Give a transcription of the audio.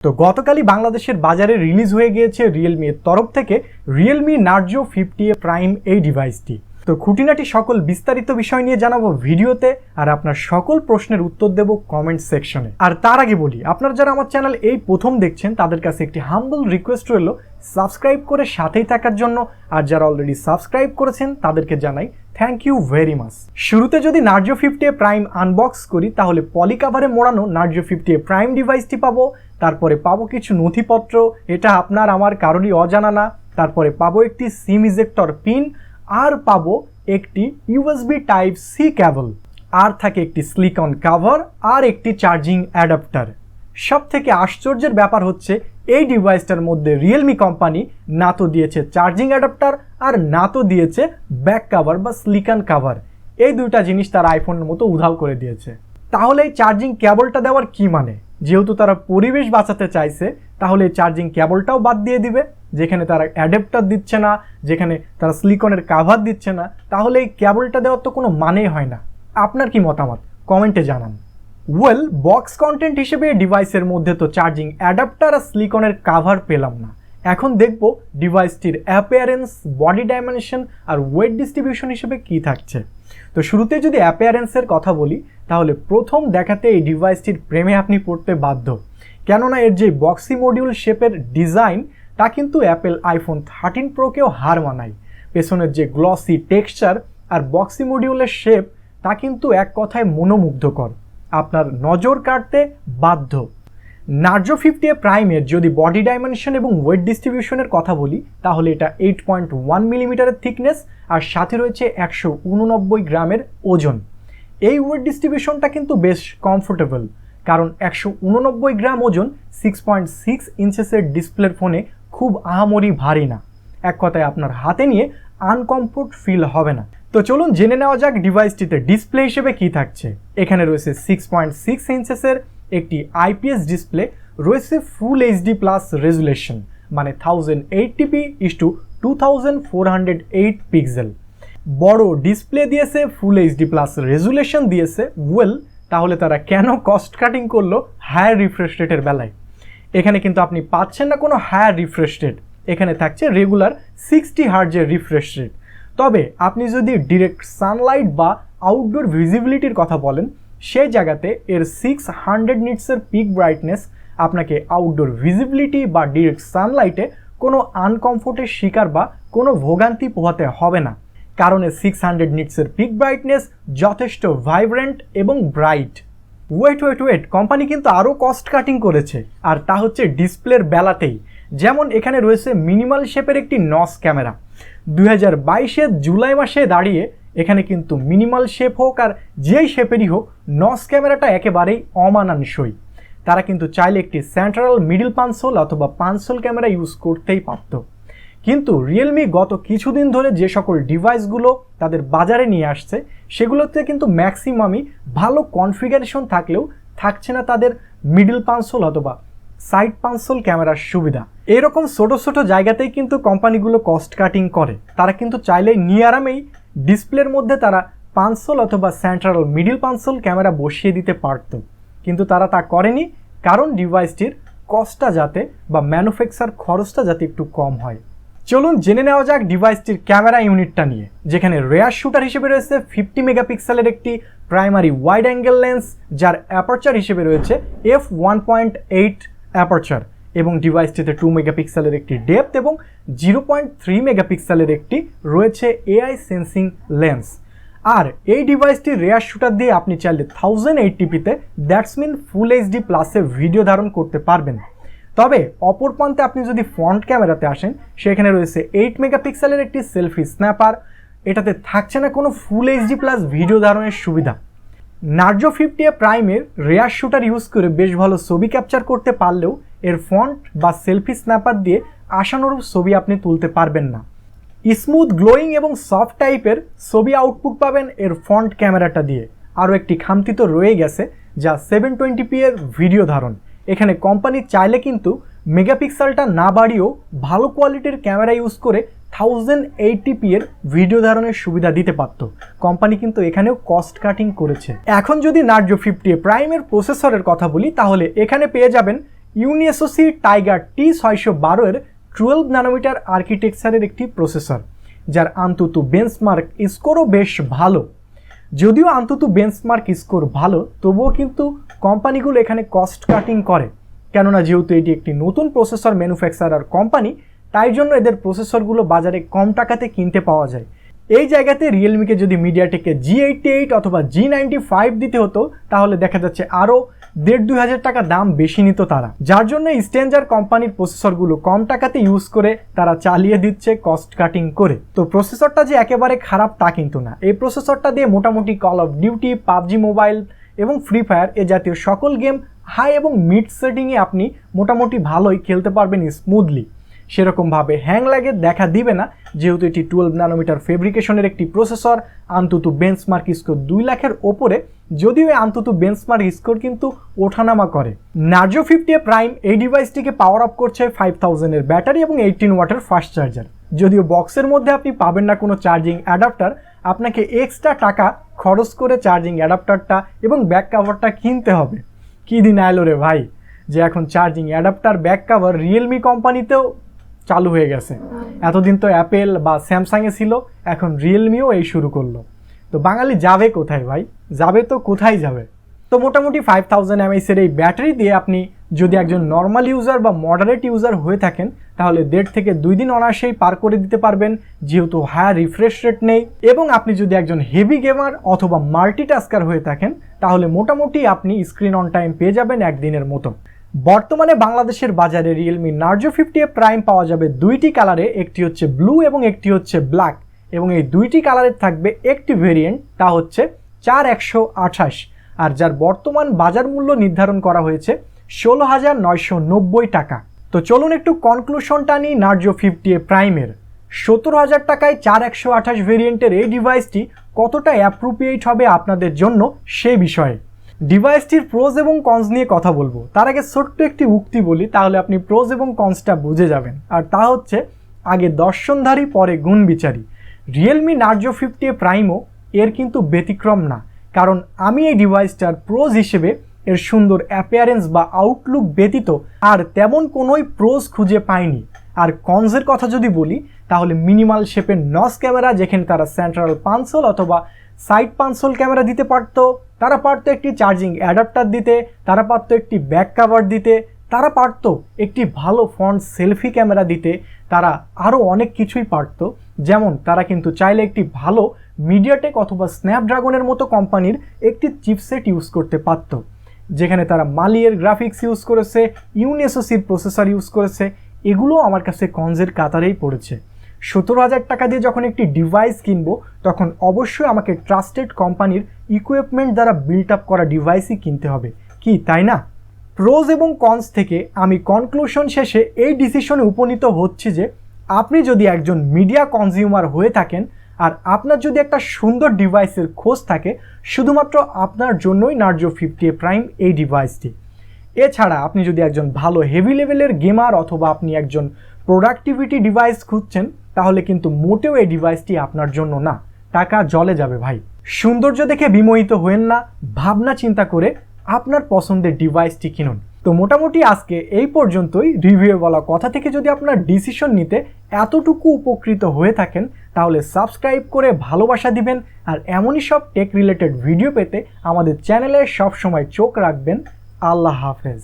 তো গতকালই বাংলাদেশের বাজারে রিলিজ হয়ে গিয়েছে রিয়েলমি এর তরফ থেকে রিয়েলমি নার্জো 50A প্রাইম এই ডিভাইসটি। তো খুঁটিনাটি সকল বিস্তারিত বিষয় নিয়ে জানাবো ভিডিওতে, আর আপনার সকল প্রশ্নের উত্তর দেব কমেন্ট সেকশনে। আর তার আগে বলি, আপনারা যারা আমার চ্যানেল এই প্রথম দেখছেন তাদের কাছে একটি হাম্বল রিকোয়েস্ট রইল সাবস্ক্রাইব করে সাথেই থাকার জন্য, আর যারা অলরেডি সাবস্ক্রাইব করেছেন তাদেরকে জানাই থ্যাংক ইউ ভেরি মাচ। শুরুতে যদি নার্জো 50A প্রাইম আনবক্স করি তাহলে পলি কাভারে মোড়ানো নার্জো 50A প্রাইম ডিভাইসটি পাবো, তারপরে পাবো কিছু নথিপত্র, এটা আপনার আমার কারোরই অজানা না। তারপরে পাবো একটি সিম ইজেক্টর পিন, আর পাবো একটি ইউএসবি টাইপ সি কেবল, আর থাকে একটি সিলিকন কভার আর একটি চার্জিং অ্যাডাপ্টার। সব থেকে আশ্চর্যের ব্যাপার হচ্ছে এই ডিভাইসটার মধ্যে রিয়েলমি কোম্পানি না তো দিয়েছে চার্জিং অ্যাডাপ্টার আর না তো দিয়েছে ব্যাক কভার বা সিলিকন কভার। এই দুইটা জিনিস তার আইফোনের মতো উধাও করে দিয়েছে। তাহলে এই চার্জিং কেবলটা দেওয়ার কি মানে? যেহেতু তারা পরিবেশ বাঁচাতে চাইছে তাহলে এই চার্জিং কেবলটাও বাদ দিয়ে দিবে, যেখানে তারা অ্যাডাপ্টার দিচ্ছে না, যেখানে তারা সিলিকনের কাভার দিচ্ছে না, তাহলে এই কেবলটা দেওয়ার তো কোনো মানেই হয় না। আপনার কি মতামত কমেন্টে জানান। ওয়েল, বক্স কন্টেন্ট হিসেবে ডিভাইসের মধ্যে তো চার্জিং অ্যাডাপ্টার আর সিলিকনের কাভার পেলাম না। এখন দেখব ডিভাইসটির অ্যাপিয়ারেন্স, বডি ডাইমেনশন আর ওয়েট ডিস্ট্রিবিউশন হিসেবে কি থাকছে। তো শুরুতে যদি অ্যাপিয়ারেন্সের কথা বলি তাহলে প্রথম দেখাতে এই ডিভাইসটির প্রেমে আপনি পড়তে বাধ্য, কেননা এর যে বক্সি মডিউল শেপের ডিজাইন তা কিন্তু অ্যাপেল আইফোন 13 প্রোকেও হার মানায়। পেছনের যে গ্লসি টেক্সচার আর বক্সি মডিউলের শেপ তা কিন্তু এক কথায় মনোমুগ্ধকর, আপনার নজর কাড়তে বাধ্য। নার্জো 50A প্রাইমের যদি বডি ডাইমেনশন এবং ওয়েট ডিস্ট্রিবিউশনের কথা বলি তাহলে এটা 8.1 মিলিমিটারের থিকনেস আর সাথে রয়েছে 189 গ্রামের ওজন। এই ওয়েট ডিস্ট্রিবিউশনটা কিন্তু বেশ কমফোর্টেবল, কারণ 189 গ্রাম ওজন 6.6 ইঞ্চেসের ডিসপ্লের ফোনে খুব আহামরি ভারী না। এক কথায় আপনার হাতে নিয়ে আনকমফোর্ট ফিল হবে না। তো চলুন জেনে নেওয়া যাক ডিভাইসটিতে ডিসপ্লে হিসেবে কি থাকছে। এখানে রয়েছে 6.6 ইঞ্চেসের একটি আইপিএস ডিসপ্লে, রয়েছে ফুল এইচডি প্লাস রেজুলেশন, মানে 1080p/2408 পিক্সেল। বড় ডিসপ্লে দিয়েছে, ফুল এইচডি প্লাস রেজুলেশন দিয়েছে। ওয়েল, তাহলে তারা কেন কস্ট কাটিং করলো হায়ার রিফ্রেশ রেটের বেলায়? এখানে কিন্তু আপনি পাচ্ছেন না কোনো হায়ার রিফ্রেশ রেট, এখানে থাকছে রেগুলার 60 হার্জের রিফ্রেশ রেট। তবে আপনি যদি ডিরেক্ট সানলাইট বা আউটডোর ভিজিবিলিটির কথা বলেন, সেই জায়গাতে এর 600 নিটসের পিক ব্রাইটনেস আপনাকে আউটডোর ভিজিবিলিটি বা ডিরেক্ট সানলাইটে কোনো আনকমফোর্টের শিকার বা কোনো ভোগান্তি পোহাতে হবে না, কারণ 600 নিটসের পিক ব্রাইটনেস যথেষ্ট ভাইব্রেন্ট এবং ব্রাইট। ওয়েট, কোম্পানি কিন্তু আরও কস্ট কাটিং করেছে, আর তা হচ্ছে ডিসপ্লের বেলাতেই। যেমন এখানে রয়েছে মিনিমাল শেপের একটি নস ক্যামেরা। 2022-এর জুলাই মাসে দাঁড়িয়ে এখানে কিন্তু মিনিমাল শেপ হোক আর যেই শেপেরই হোক, নস ক্যামেরাটা একেবারেই অমানানসই। তারা কিন্তু চাইলে একটি সেন্ট্রাল মিডল পানসোল অথবা পানসোল ক্যামেরা ইউজ করতেই পারত, কিন্তু রিয়েলমি গত কিছুদিন ধরে যে সকল ডিভাইসগুলো তাদের বাজারে নিয়ে আসছে সেগুলোতে কিন্তু ম্যাক্সিমামই ভালো কনফিগারেশন থাকলেও থাকছে না তাদের মিডল পানসোল অথবা সাইড পানসোল ক্যামেরার সুবিধা। এরকম ছোট ছোট জায়গাতেই কিন্তু কোম্পানিগুলো কস্ট কাটিং করে। তারা কিন্তু চাইলেই নিয়ারামেই ডিসপ্লের মধ্যে তারা পানসোল অথবা সেন্ট্রাল মিডল পানসোল ক্যামেরা বসিয়ে দিতে পারত, কিন্তু তারা তা করেনি, কারণ ডিভাইসটির কস্টটা যাতে বা ম্যানুফ্যাকচার খরচটা যাতে একটু কম হয়। চলুন জেনে নেওয়া যাক ডিভাইসটির ক্যামেরা ইউনিটটা নিয়ে, যেখানে রেয়ার শুটার হিসেবে রয়েছে 50 মেগাপিক্সেলের একটি প্রাইমারি ওয়াইড অ্যাঙ্গেল লেন্স, যার অ্যাপারচার হিসেবে রয়েছে f1.8 অ্যাপারচার, এবং ডিভাইসটিতে 2 মেগাপিক্সেলের একটি ডেপথ এবং 0.3 মেগাপিক্সেলের একটি রয়েছে এআই সেন্সিং লেন্স। আর এই ডিভাইসটির রেয়ার শুটার দিয়ে আপনি চাইলে 1080pতে দ্যাটস মিন ফুল এইচডি প্লাসে ভিডিও ধারণ করতে পারবেন। তবে অপর প্রান্তে আপনি যদি ফ্রন্ট ক্যামেরাতে আসেন, সেখানে রয়েছে 8 মেগাপিক্সেলের একটি সেলফি স্ন্যাপার, এটাতে থাকছে না কোনো ফুল এইচডি প্লাস ভিডিও ধারণের সুবিধা। নার্জো 50A প্রাইমের রেয়ার শুটার ইউজ করে বেশ ভালো ছবি ক্যাপচার করতে পারলেও এর ফ্রন্ট বা সেলফি স্ন্যাপার দিয়ে আশানুরূপ ছবি আপনি তুলতে পারবেন না। স্মুথ গ্লোয়িং এবং সফট টাইপের ছবি আউটপুট পাবেন এর ফ্রন্ট ক্যামেরাটা দিয়ে। আরও একটি খামতি তো রয়ে গেছে, যা 720p এর ভিডিও ধারণ। এখানে কোম্পানি চাইলে কিন্তু মেগাপিক্সেলটা না বাড়িয়েও ভালো কোয়ালিটির ক্যামেরা ইউজ করে 1080p এর ভিডিও ধারণের সুবিধা দিতে পারত। কোম্পানি কিন্তু এখানেও কস্ট কাটিং করেছে। এখন যদি নার্জো 50A প্রাইমের প্রসেসরের কথা বলি তাহলে এখানে পেয়ে যাবেন ইউনিএসওসি টাইগার T612 এর 12 ন্যানোমিটার আর্কিটেকচারের একটি প্রসেসর, যার আন্তত বেঞ্চমার্ক স্কোরও বেশ ভালো। যদিও আন্তত বেঞ্চমার্ক স্কোর ভালো, তবুও কিন্তু কোম্পানিগুলো এখানে কস্ট কাটিং করে, কেননা যেহেতু এটি একটি নতুন প্রসেসর ম্যানুফ্যাকচারার কোম্পানি, তাই জন্য এদের প্রসেসরগুলো বাজারে কম টাকাতে কিনতে পাওয়া যায়। এই জায়গাতে রিয়েলমিকে যদি মিডিয়াটেকে G88 অথবা G95 দিতে হতো, তাহলে দেখা যাচ্ছে আরও 1,500-2,000 টাকা দাম বেশি নিত তারা, যার জন্য স্ট্যান্ডার্ড কোম্পানির প্রসেসরগুলো কম টাকাতে ইউজ করে তারা চালিয়ে দিচ্ছে কস্ট কাটিং করে। তো প্রসেসরটা যে একেবারে খারাপ তা কিন্তু না, এই প্রসেসরটা দিয়ে মোটামুটি call of duty, PUBG mobile এবং ফ্রি ফায়ার এ জাতীয় সকল গেম হাই এবং মিড সেটিংয়ে আপনি মোটামুটি ভালোই খেলতে পারবেন স্মুথলি। সেরকমভাবে হ্যাং লাগে দেখা দিবে না, যেহেতু এটি 12 ন্যানোমিটার ফেব্রিকেশনের একটি প্রসেসর। আন্তত বেঞ্চমার্ক স্কোর 2 লাখের ওপরে, যদিও এই আন্তত বেঞ্চমার্ক স্কোর কিন্তু ওঠানামা করে। নার্জো 50A প্রাইম এই ডিভাইসটিকে পাওয়ার আপ করছে 5000 এর ব্যাটারি এবং 18 ওয়াটের ফাস্ট চার্জার। যদিও বক্সের মধ্যে আপনি পাবেন না কোনো চার্জিং অ্যাডাপ্টার, আপনাকে এক্সট্রা টাকা খরচ করে চার্জিং অ্যাডাপ্টারটা এবং ব্যাক কাভারটা কিনতে হবে। কী দিন আইলো রে ভাই, যে এখন charging adapter back cover Realme কোম্পানিতেও চালু হয়ে গেছে। এতদিন তো অ্যাপেল বা স্যামসাংয়ে ছিল, এখন রিয়েলমিও এই শুরু করলো। তো বাঙালি যাবে কোথায় ভাই? যাবে তো কোথায় যাবে? তো মোটামুটি 5000 mAh এই ব্যাটারি দিয়ে আপনি যদি একজন নর্মাল ইউজার বা মডারেট ইউজার হয়ে থাকেন, তাহলে 1.5 থেকে 2 দিন অনায়াসেই পার করে দিতে পারবেন, যেহেতু হায়ার রিফ্রেশ রেট নেই। এবং আপনি যদি একজন হেভি গেমার অথবা মাল্টিটাস্কার হয়ে থাকেন, তাহলে মোটামুটি আপনি স্ক্রিন অন টাইম পেয়ে যাবেন একদিনের মতো। বর্তমানে বাংলাদেশের বাজারে রিয়েলমি নার্জো 50A প্রাইম পাওয়া যাবে দুইটি কালারে, একটি হচ্ছে ব্লু এবং একটি হচ্ছে ব্ল্যাক। এবং এই দুইটি কালারের থাকবে একটি ভেরিয়েন্ট, তা হচ্ছে 4128, আর যার বর্তমান বাজার মূল্য নির্ধারণ করা হয়েছে 16,990 টাকা। তো চলুন একটু কনক্লুশনটা নিই নার্জো 50A প্রাইমের। 17,000 টাকায় 4128 ভেরিয়েন্টের এই ডিভাইসটি কতটা অ্যাপ্রোপ্রিয়েট হবে আপনাদের জন্য সেই বিষয়ে। ডিভাইসটির প্রোজ এবং কনস নিয়ে কথা বলবো, তার আগে ছোট্ট একটি উক্তি বলি, তাহলে আপনি প্রোজ এবং কনসটা বুঝে যাবেন। আর তা হচ্ছে, আগে দর্শনধারী পরে গুণ বিচারী। রিয়েলমি নার্জো 50A প্রাইমও এর কিন্তু ব্যতিক্রম না, কারণ আমি এই ডিভাইসটার প্রোজ হিসেবে এর সুন্দর অ্যাপিয়ারেন্স বা আউটলুক ব্যতীত আর তেমন কোনোই প্রোজ খুঁজে পাইনি। আর কনসের কথা যদি বলি, তাহলে মিনিমাল শেপের নস ক্যামেরা, যেখানে তারা সেন্ট্রাল পানসোল অথবা সাইড পানসোল ক্যামেরা দিতে পারতো, তারা পারতো একটি চার্জিং অ্যাডাপ্টার দিতে, তারা পারতো একটি ব্যাক কাভার দিতে, তারা পারতো একটি ভালো ফ্রন্ট সেলফি ক্যামেরা দিতে, তারা আরও অনেক কিছুই পারতো। যেমন তারা কিন্তু চাইলে একটি ভালো মিডিয়াটেক অথবা স্ন্যাপড্রাগনের মতো কোম্পানির একটি চিপসেট ইউজ করতে পারতো, যেখানে তারা মালিয়ের গ্রাফিক্স ইউজ করেছে, ইউনিএসওসির প্রসেসর ইউজ করেছে। এগুলো আমার কাছে কনজের কাতারেই পড়েছে। 17,000 টাকা দিয়ে যখন একটি ডিভাইস কিনবো, তখন অবশ্যই আমাকে ট্রাস্টেড কোম্পানির ইকুইপমেন্ট দ্বারা বিল্ট আপ করা ডিভাইসই কিনতে হবে, কি তাই না? প্রোজ এবং কনস থেকে আমি কনক্লুশন শেষে এই ডিসিশনে উপনীত হচ্ছি যে, আপনি যদি একজন মিডিয়া কনজিউমার হয়ে থাকেন আর আপনার যদি একটা সুন্দর ডিভাইসের খোঁজ থাকে, শুধুমাত্র আপনার জন্যই নার্জো 50A প্রাইম এই ডিভাইসটি। এছাড়া আপনি যদি একজন ভালো হেভি লেভেলের গেমার অথবা আপনি একজন প্রোডাক্টিভিটি ডিভাইস খুঁজছেন, তাহলে কিন্তু মোটেও এই ডিভাইসটি আপনার জন্য না। টাকা জলে যাবে ভাই। সৌন্দর্য দেখে বিমোহিত হয়েন না, ভাবনা চিন্তা করে আপনার পছন্দের ডিভাইসটি কিনুন। তো মোটামুটি আজকে এই পর্যন্তই। রিভিউ বলা কথা থেকে যদি আপনার ডিসিশন নিতে এতটুকু উপকৃত হয়ে থাকেন, তাহলে সাবস্ক্রাইব করে ভালোবাসা দিবেন। আর এমনই সব টেক রিলেটেড ভিডিও পেতে আমাদের চ্যানেলে সবসময় চোখ রাখবেন। আল্লাহ হাফেজ।